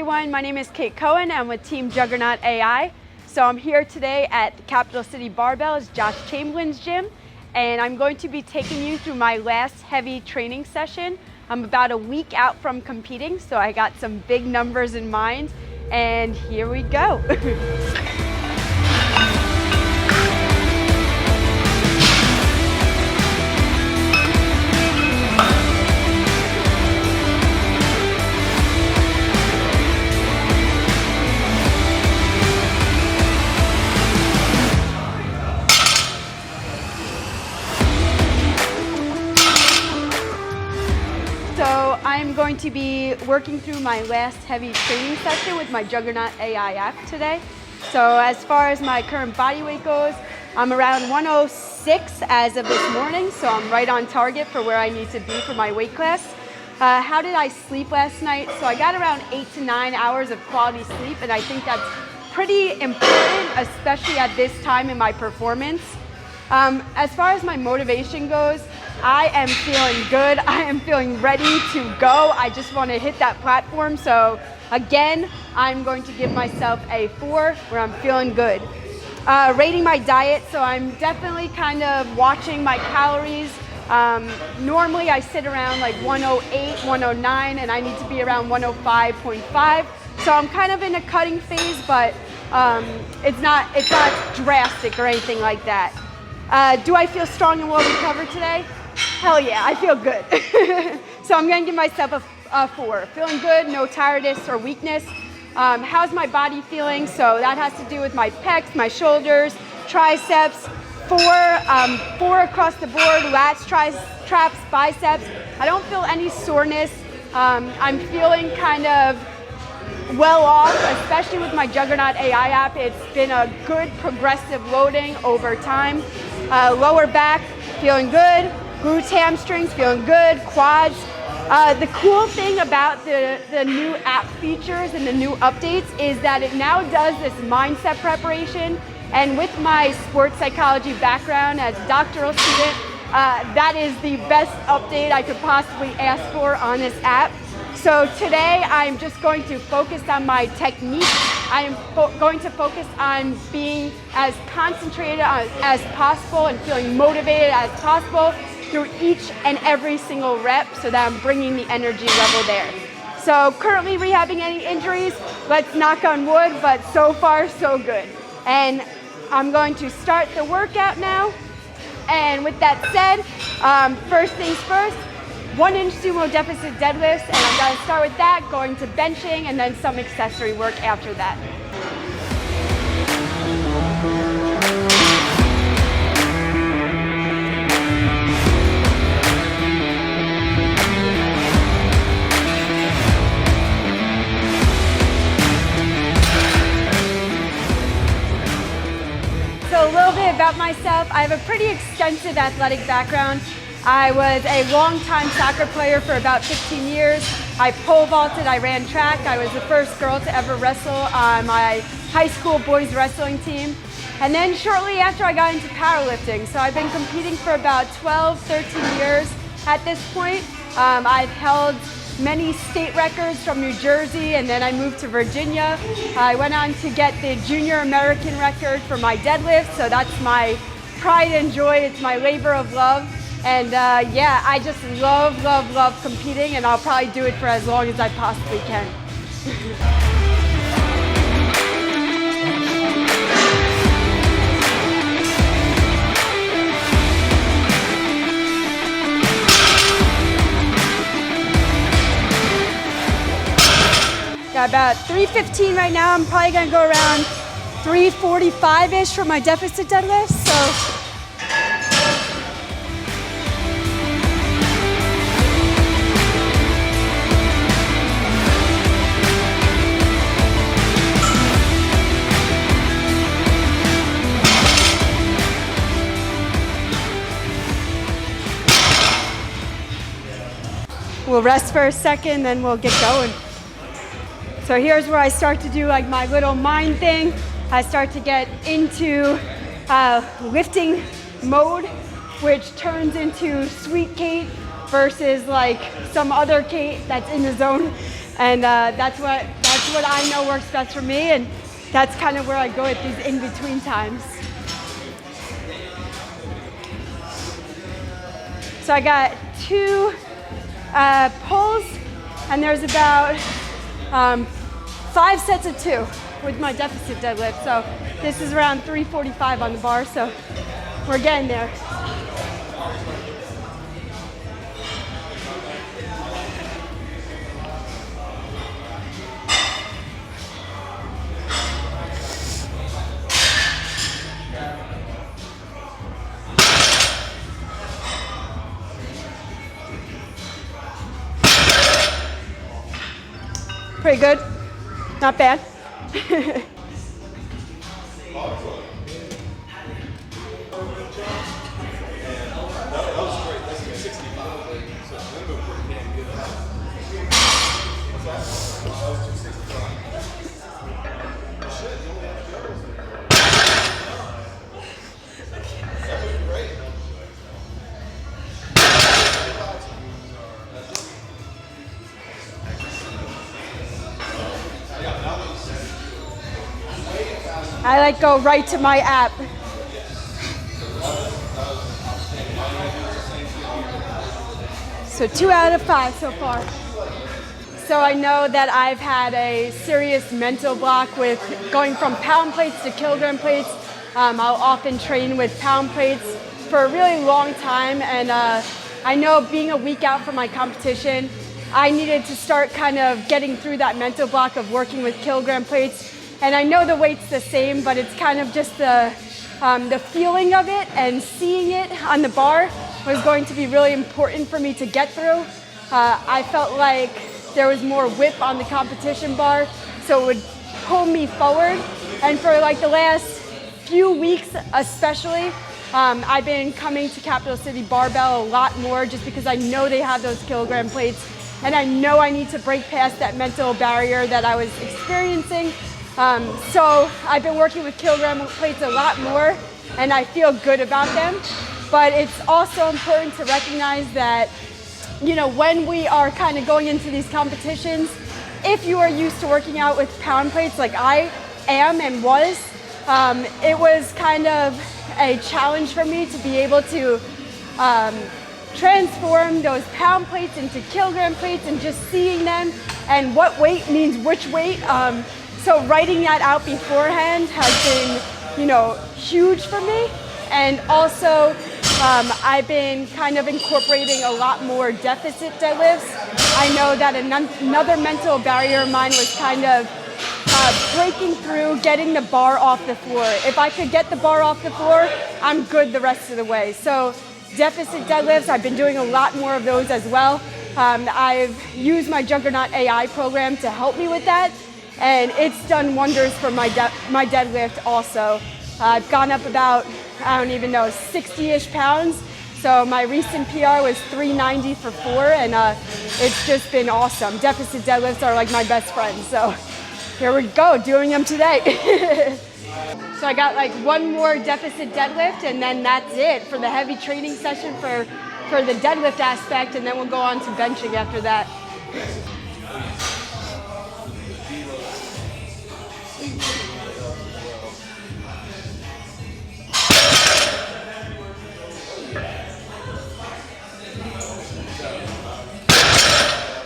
everyone, my name is Kate Cohen. I'm with Team JuggernautAI. So I'm here today at the Capital City Barbells, Josh Chamberlain's gym, and I'm going to be taking you through my last heavy training session. I'm about a week out from competing, so I got some big numbers in mind, and here we go. So I'm going to be working through my last heavy training session with my JuggernautAI app today. So as far as my current body weight goes, I'm around 106 as of this morning, so I'm right on target for where I need to be for my weight class. How did I sleep last night? So I got around 8 to 9 hours of quality sleep, and I think that's pretty important, especially at this time in my performance. As far as my motivation goes, I am feeling good. I am feeling ready to go. I just want to hit that platform. So again, I'm going to give myself a 4 where I'm feeling good. Rating my diet, so I'm definitely kind of watching my calories. Normally I sit around like 108, 109, and I need to be around 105.5. So I'm kind of in a cutting phase, but it's not drastic or anything like that. Do I feel strong and well recovered today? Hell yeah, I feel good. So I'm gonna give myself a 4. Feeling good, no tiredness or weakness. How's my body feeling? So that has to do with my pecs, my shoulders, triceps, 4 across the board, lats, traps, biceps. I don't feel any soreness. I'm feeling kind of well off, especially with my JuggernautAI app. It's been a good progressive loading over time. Lower back, feeling good. Glutes, hamstrings, feeling good. Quads. The cool thing about the new app features and the new updates is that it now does this mindset preparation. And with my sports psychology background as a doctoral student, that is the best update I could possibly ask for on this app. So today I'm just going to focus on my technique. I am going to focus on being as concentrated as possible and feeling motivated as possible through each and every single rep so that I'm bringing the energy level there. So currently rehabbing any injuries, let's knock on wood, but so far so good. And I'm going to start the workout now. And with that said, first things first, 1-inch sumo deficit deadlifts, and I'm going to start with that, going to benching, and then some accessory work after that. So a little bit about myself. I have a pretty extensive athletic background. I was a long-time soccer player for about 15 years. I pole vaulted, I ran track. I was the first girl to ever wrestle on my high school boys wrestling team. And then shortly after I got into powerlifting. So I've been competing for about 12, 13 years at this point. I've held many state records from New Jersey, and then I moved to Virginia. I went on to get the junior American record for my deadlift. So that's my pride and joy. It's my labor of love. And yeah, I just love, love, love competing, and I'll probably do it for as long as I possibly can. Got about 315 right now. I'm probably gonna go around 345-ish for my deficit deadlift. So. We'll rest for a second, then we'll get going. So here's where I start to do like my little mind thing. I start to get into lifting mode, which turns into sweet Kate versus like some other Kate that's in the zone. And that's that's what I know works best for me, and that's kind of where I go at these in-between times. So I got 2 pulls, and there's about 5 sets of 2 with my deficit deadlift. So this is around 345 on the bar, so we're getting there. Pretty good, not bad. I like go right to my app. So 2 out of 5 so far. So I know that I've had a serious mental block with going from pound plates to kilogram plates. I'll often train with pound plates for a really long time, and I know being a week out from my competition, I needed to start kind of getting through that mental block of working with kilogram plates. And I know the weight's the same, but it's kind of just the feeling of it and seeing it on the bar was going to be really important for me to get through. I felt like there was more whip on the competition bar, so it would pull me forward. And for like the last few weeks especially, I've been coming to Capital City Barbell a lot more just because I know they have those kilogram plates, and I know I need to break past that mental barrier that I was experiencing. So I've been working with kilogram plates a lot more, and I feel good about them. But it's also important to recognize that, you know, when we are kind of going into these competitions, if you are used to working out with pound plates like I am and was, it was kind of a challenge for me to be able to transform those pound plates into kilogram plates and just seeing them and what weight means which weight. So writing that out beforehand has been, you know, huge for me. And also, I've been kind of incorporating a lot more deficit deadlifts. I know that another mental barrier of mine was kind of breaking through, getting the bar off the floor. If I could get the bar off the floor, I'm good the rest of the way. So deficit deadlifts, I've been doing a lot more of those as well. I've used my JuggernautAI program to help me with that. And it's done wonders for my deadlift also. I've gone up about, I don't even know, 60-ish pounds. So my recent PR was 390 for 4, and it's just been awesome. Deficit deadlifts are like my best friends. So here we go, doing them today. So I got like 1 more deficit deadlift, and then that's it for the heavy training session for the deadlift aspect, and then we'll go on to benching after that.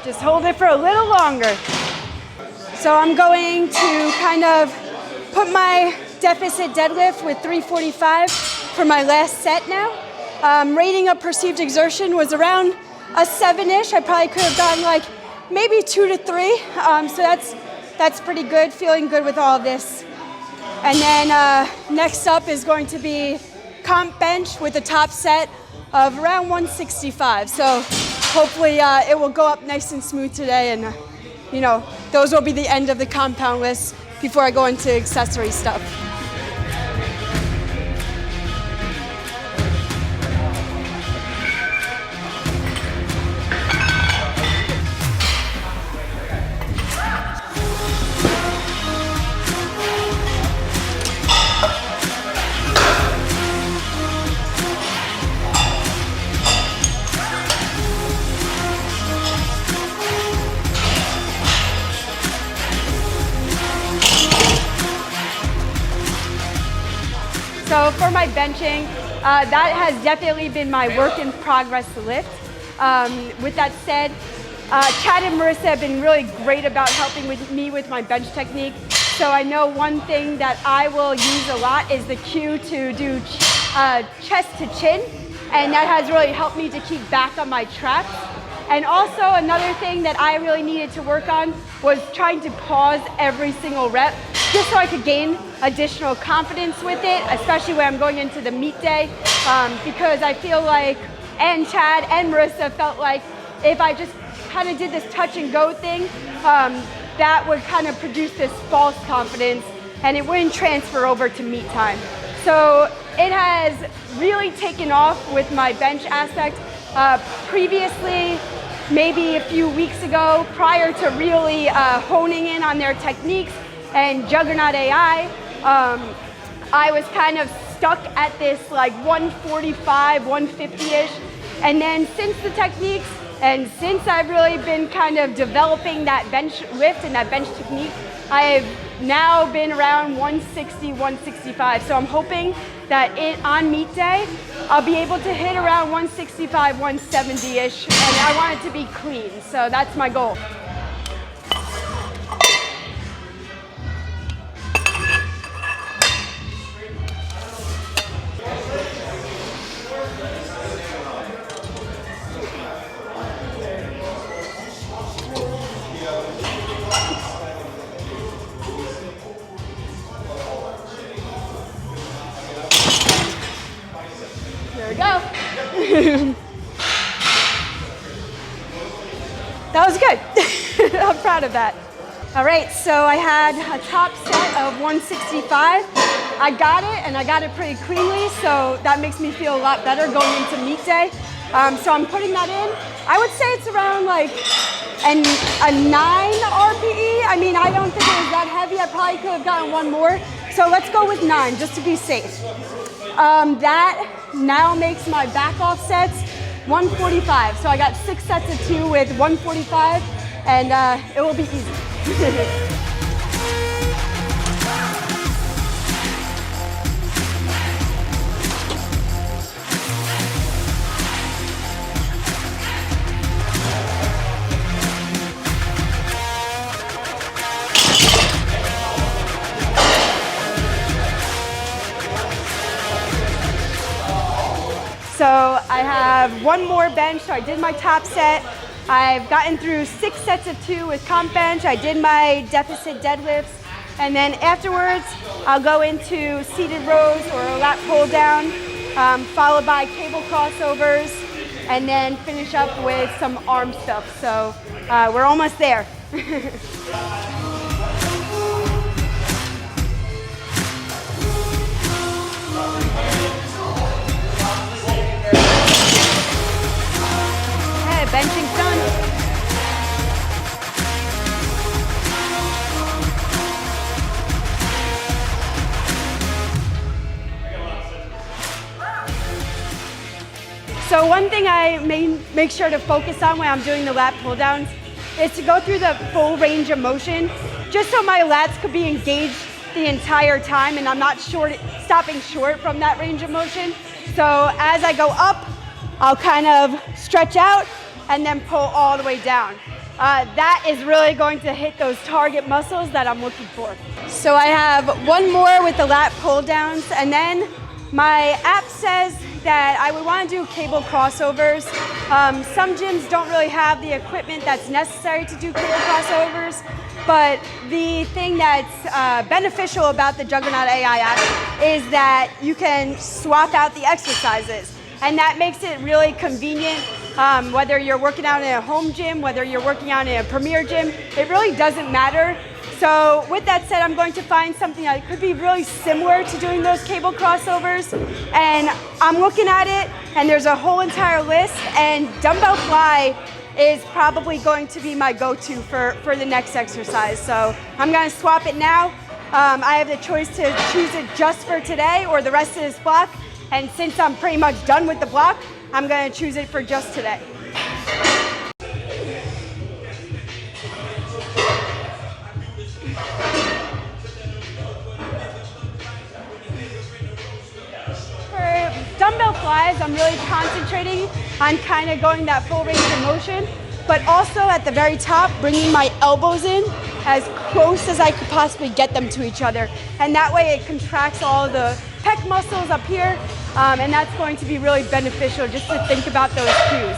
Just hold it for a little longer. So I'm going to kind of put my deficit deadlift with 345 for my last set now. Rating of perceived exertion was around a 7-ish. I probably could have gotten like maybe 2 to 3. So that's pretty good, feeling good with all of this. And then next up is going to be comp bench with a top set of around 165. So hopefully it will go up nice and smooth today, and you know, those will be the end of the compound list before I go into accessory stuff. So for my benching, that has definitely been my work in progress lift. With that said, Chad and Marissa have been really great about helping me with my bench technique. So I know one thing that I will use a lot is the cue to do chest to chin, and that has really helped me to keep back on my traps. And also another thing that I really needed to work on was trying to pause every single rep, just so I could gain additional confidence with it, especially when I'm going into the meet day, because I feel like, and Chad and Marissa felt like if I just kind of did this touch and go thing, that would kind of produce this false confidence and it wouldn't transfer over to meet time. So it has really taken off with my bench aspect. Previously, maybe a few weeks ago, prior to really honing in on their techniques and JuggernautAI, I was kind of stuck at this like 145, 150-ish. And then since the techniques, and since I've really been kind of developing that bench lift and that bench technique, I've now been around 160, 165. So I'm hoping that on meet day, I'll be able to hit around 165, 170-ish, and I want it to be clean. So that's my goal. There we go. That was good. I'm proud of that. All right, so I had a top set of 165. I got it, and I got it pretty cleanly, so that makes me feel a lot better going into meet day. So I'm putting that in. I would say it's around like a 9 RPE. I mean, I don't think it was that heavy. I probably could have gotten one more. So let's go with 9, just to be safe. That now makes my back off sets 145. So I got 6 sets of 2 with 145, and it will be easy. So I have one more bench, so I did my top set. I've gotten through 6 sets of 2 with comp bench. I did my deficit deadlifts. And then afterwards, I'll go into seated rows or a lat pull down, followed by cable crossovers, and then finish up with some arm stuff. So we're almost there. Benching's done. So one thing I make sure to focus on when I'm doing the lat pull downs is to go through the full range of motion, just so my lats could be engaged the entire time and I'm not stopping short from that range of motion. So as I go up, I'll kind of stretch out and then pull all the way down. That is really going to hit those target muscles that I'm looking for. So I have one more with the lat pull downs, and then my app says that I would want to do cable crossovers. Some gyms don't really have the equipment that's necessary to do cable crossovers, but the thing that's beneficial about the JuggernautAI app is that you can swap out the exercises. And that makes it really convenient, whether you're working out in a home gym, whether you're working out in a premier gym, it really doesn't matter. So with that said, I'm going to find something that could be really similar to doing those cable crossovers. And I'm looking at it, and there's a whole entire list, and dumbbell fly is probably going to be my go-to for the next exercise. So I'm gonna swap it now. I have the choice to choose it just for today or the rest of this block. And since I'm pretty much done with the block, I'm gonna choose it for just today. flies, I'm really concentrating on kind of going that full range of motion, but also at the very top, bringing my elbows in as close as I could possibly get them to each other. And that way it contracts all the pec muscles up here, and that's going to be really beneficial just to think about those cues.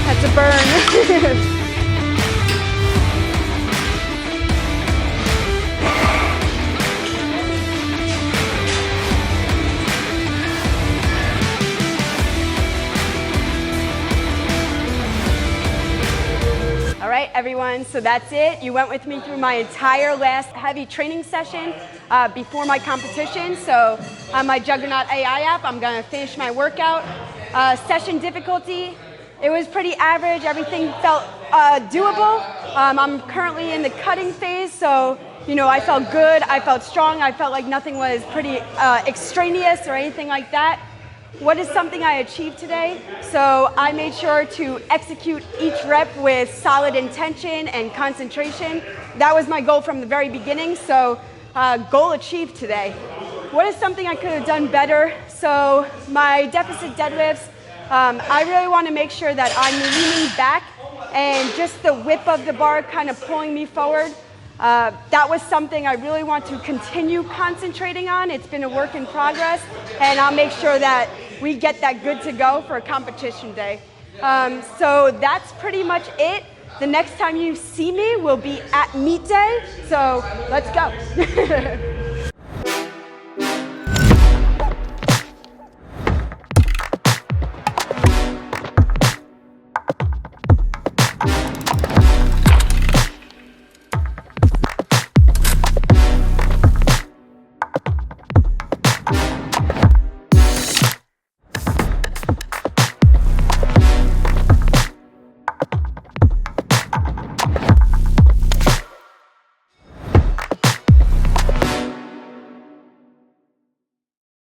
That's a burn. All right, everyone, so that's it. You went with me through my entire last heavy training session before my competition. So on my JuggernautAI app, I'm gonna finish my workout. Session difficulty, it was pretty average. Everything felt doable. I'm currently in the cutting phase, so I felt good, I felt strong, I felt like nothing was pretty extraneous or anything like that. What is something I achieved today? So I made sure to execute each rep with solid intention and concentration. That was my goal from the very beginning, so goal achieved today. What is something I could have done better? So my deficit deadlifts, I really want to make sure that I'm leaning back and just the whip of the bar kind of pulling me forward. That was something I really want to continue concentrating on. It's been a work in progress, and I'll make sure that we get that good to go for a competition day. So that's pretty much it. The next time you see me will be at meet day, so let's go.